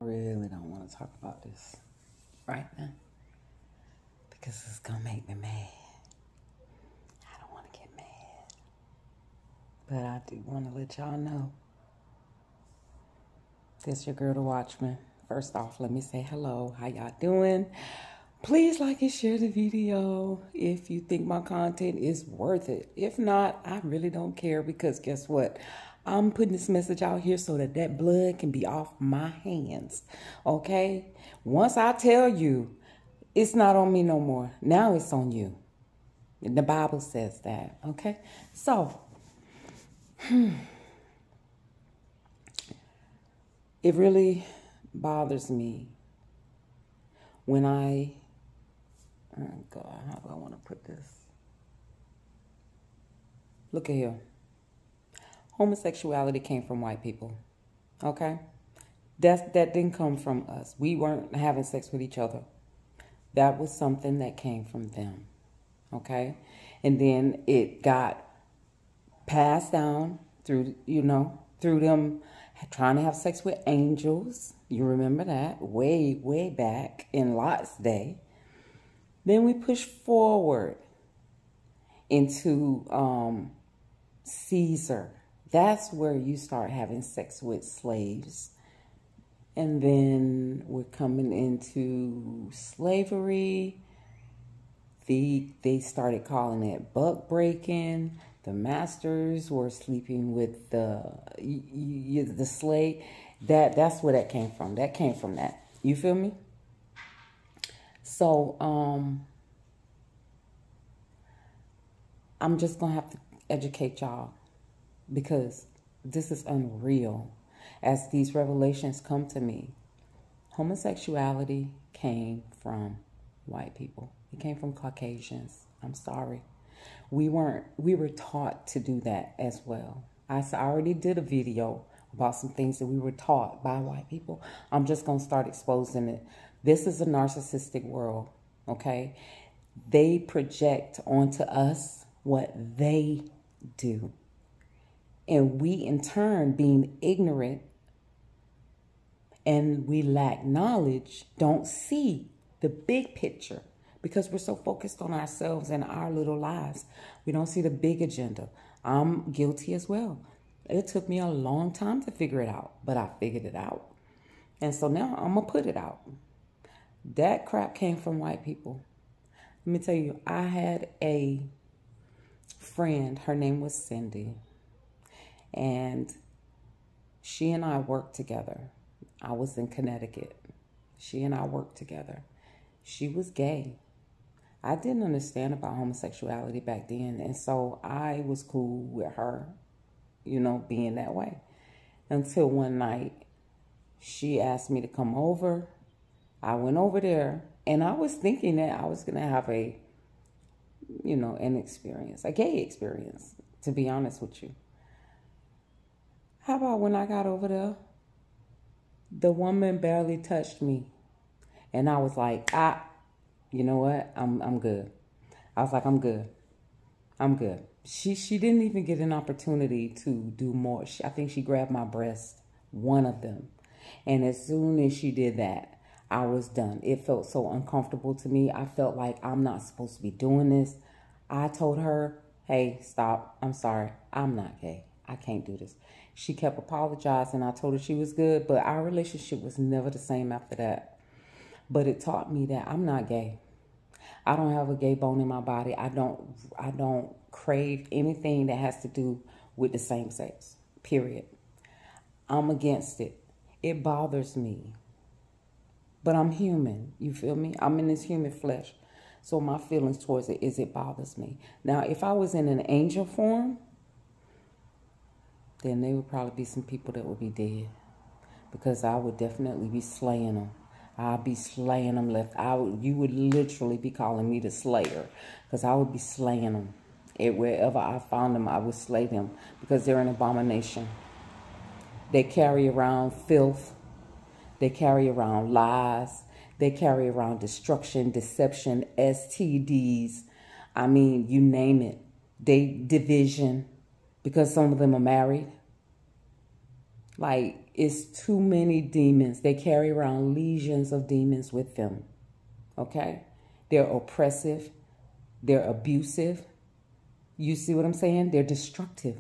I really don't want to talk about this right now because it's going to make me mad. I don't want to get mad. But I do want to let y'all know this your girl, the Watchman. First off, let me say hello. How y'all doing? Please like and share the video if you think my content is worth it. If not, I really don't care because guess what? I'm putting this message out here so that that blood can be off my hands, okay? Once I tell you, it's not on me no more. Now it's on you. The Bible says that, okay? So, it really bothers me when oh God, how do I want to put this? Look at here. Homosexuality came from white people, okay? That didn't come from us. We weren't having sex with each other. That was something that came from them, okay? And then it got passed down through, through them trying to have sex with angels. You remember that way, way back in Lot's day. Then we push forward into Caesar. That's where you start having sex with slaves. And then we're coming into slavery. They started calling it buck breaking. The masters were sleeping with the slave. That's where that came from. That came from that. You feel me? So I'm just gonna have to educate y'all because this is unreal. As these revelations come to me, homosexuality came from white people. It came from Caucasians. I'm sorry. We were taught to do that as well. I already did a video about some things that we were taught by white people. I'm just going to start exposing it. This is a narcissistic world, okay? They project onto us what they do. And we, in turn, being ignorant and we lack knowledge, don't see the big picture because we're so focused on ourselves and our little lives. We don't see the big agenda. I'm guilty as well. It took me a long time to figure it out, but I figured it out. And so now I'm going to put it out. That crap came from white people. Let me tell you, I had a friend. Her name was Cindy. And she and I worked together. I was in Connecticut. She and I worked together. She was gay. I didn't understand about homosexuality back then. And so I was cool with her, being that way. Until one night, she asked me to come over. I went over there. And I was thinking that I was going to have an experience, a gay experience, to be honest with you. How about when I got over there, the woman barely touched me. And I was like, you know what? I'm good. I was like, I'm good. I'm good. She didn't even get an opportunity to do more. I think she grabbed my breast, one of them. And as soon as she did that, I was done. It felt so uncomfortable to me. I felt like I'm not supposed to be doing this. I told her, hey, stop. I'm sorry. I'm not gay. I can't do this. She kept apologizing. I told her she was good, but our relationship was never the same after that. But it taught me that I'm not gay. I don't have a gay bone in my body. I don't crave anything that has to do with the same sex, period. I'm against it. It bothers me. But I'm human, you feel me? I'm in this human flesh. So my feelings towards it is it bothers me. Now, if I was in an angel form, then there would probably be some people that would be dead. Because I would definitely be slaying them. I'd be slaying them left. You would literally be calling me the slayer. Because I would be slaying them. Wherever I found them, I would slay them. Because they're an abomination. They carry around filth. They carry around lies. They carry around destruction, deception, STDs. I mean, you name it. Division. Because some of them are married. Like, it's too many demons. They carry around legions of demons with them. Okay? They're oppressive. They're abusive. You see what I'm saying? They're destructive.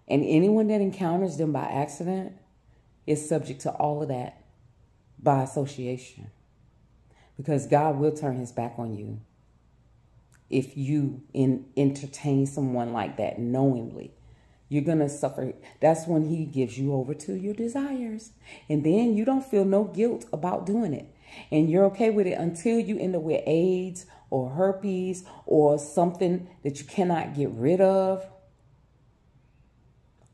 And anyone that encounters them by accident is subject to all of that by association. Because God will turn his back on you if you entertain someone like that knowingly. You're going to suffer. That's when he gives you over to your desires. And then you don't feel no guilt about doing it. And you're okay with it until you end up with AIDS or herpes or something that you cannot get rid of.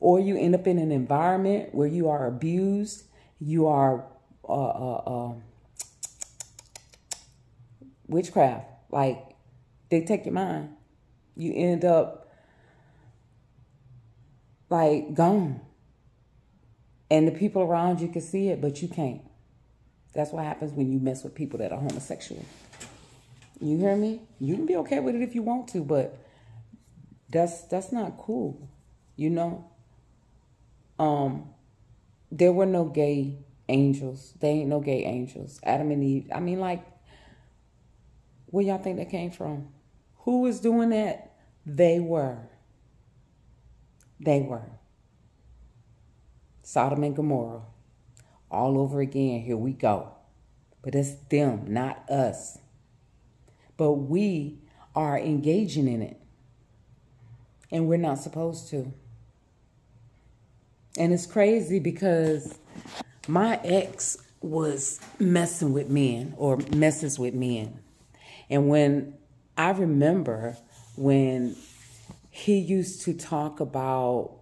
Or you end up in an environment where you are abused. You are witchcraft. Like, they take your mind. You end up like gone. And the people around you can see it, but you can't. That's what happens when you mess with people that are homosexual. You hear me? You can be okay with it if you want to, but that's not cool. You know? There were no gay angels. There ain't no gay angels. Adam and Eve. I mean, like, where y'all think that came from? Who was doing that? They were. They were. Sodom and Gomorrah. All over again. Here we go. But it's them, not us. But we are engaging in it. And we're not supposed to. And it's crazy because my ex was messing with men or messes with men. And when I remember when he used to talk about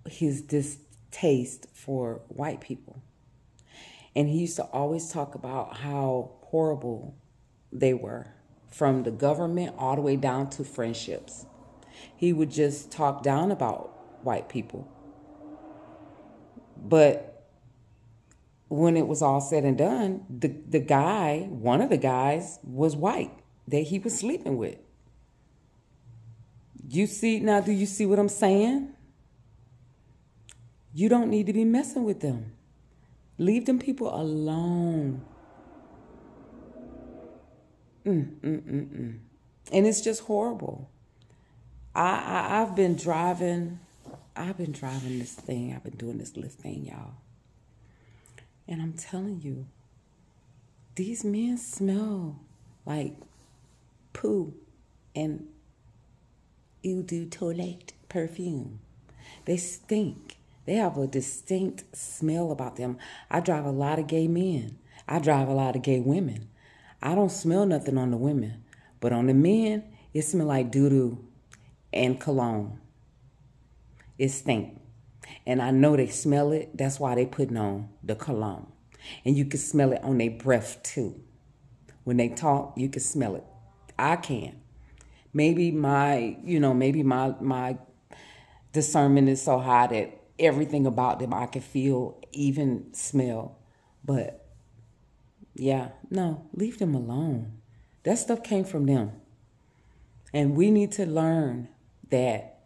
his distaste for white people. And he used to always talk about how horrible they were, from the government all the way down to friendships. He would just talk down about white people. But when it was all said and done, the guy, one of the guys, was white that he was sleeping with. You see, now do you see what I'm saying? You don't need to be messing with them. Leave them people alone. And it's just horrible. I've been driving this thing. I've been doing this Lyft thing, y'all. And I'm telling you, these men smell like poo and eau de toilette perfume. They stink. They have a distinct smell about them. I drive a lot of gay men. I drive a lot of gay women. I don't smell nothing on the women. But on the men, it smells like doo-doo and cologne. It stink. And I know they smell it. That's why they putting on the cologne. And you can smell it on their breath too. When they talk, you can smell it. I can. Maybe my discernment is so high that everything about them I can feel, even smell. But yeah, no, leave them alone. That stuff came from them. And we need to learn that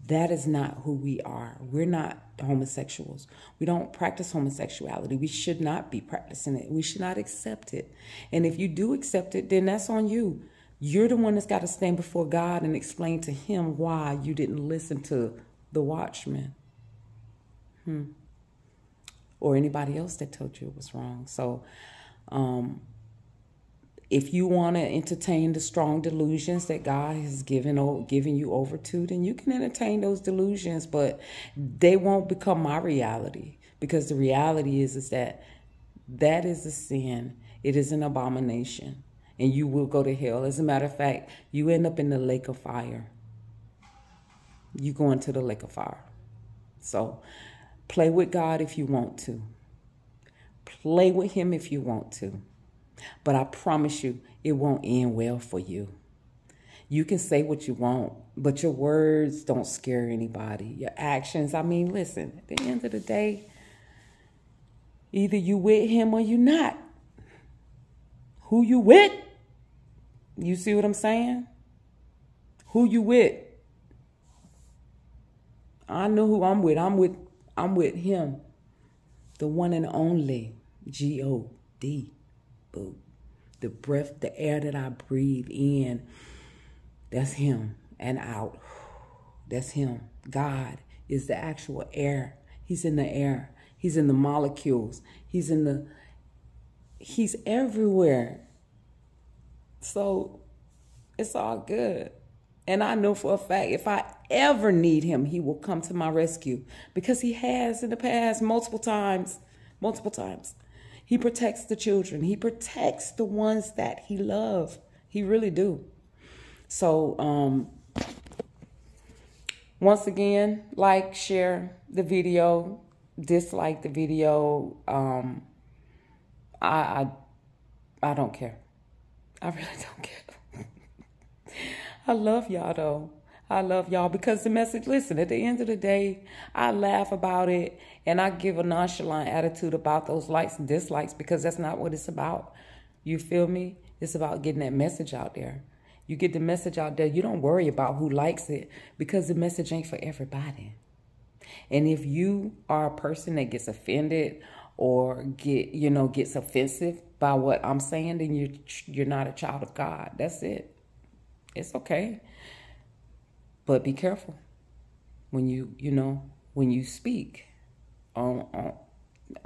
that is not who we are. We're not homosexuals. We don't practice homosexuality. We should not be practicing it. We should not accept it. And if you do accept it, then that's on you. You're the one that's got to stand before God and explain to him why you didn't listen to the watchman. Or anybody else that told you it was wrong. So if you want to entertain the strong delusions that God has given you over to, then you can entertain those delusions, but they won't become my reality, because the reality is that is a sin. It is an abomination, and you will go to hell. As a matter of fact, you end up in the lake of fire. You go into the lake of fire. So play with God if you want to. Play with him if you want to. But I promise you, it won't end well for you. You can say what you want, but your words don't scare anybody. Your actions, I mean, listen, at the end of the day, either you with him or you not. Who you with? You see what I'm saying? Who you with? I know who I'm with. I'm with him. The one and only God. Boo. The breath, the air that I breathe in, that's him. And out, that's him. God is the actual air. He's in the air. He's in the molecules. He's everywhere. So it's all good. And I know for a fact, if I ever need him, he will come to my rescue, because he has in the past multiple times. He protects the children. He protects the ones that he loves. He really do. So, once again, like, share the video, dislike the video. I don't care. I really don't care. I love y'all though. I love y'all because the message, listen, at the end of the day, I laugh about it and I give a nonchalant attitude about those likes and dislikes, because that's not what it's about. You feel me? It's about getting that message out there. You get the message out there. You don't worry about who likes it, because the message ain't for everybody. And if you are a person that gets offended or gets offensive by what I'm saying, then you're not a child of God. That's it. It's okay. But be careful when you speak on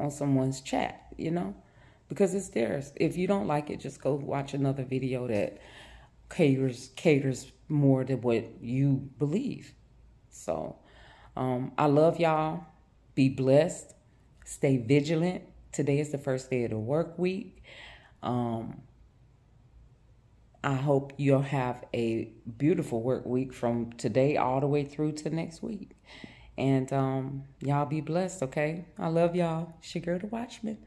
someone's chat, because it's theirs. If you don't like it, just go watch another video that caters more to what you believe. So I love y'all. Be blessed. Stay vigilant. Today is the first day of the work week. I hope you'll have a beautiful work week from today all the way through to next week. And y'all be blessed, okay? I love y'all. It's your girl, The Watchman.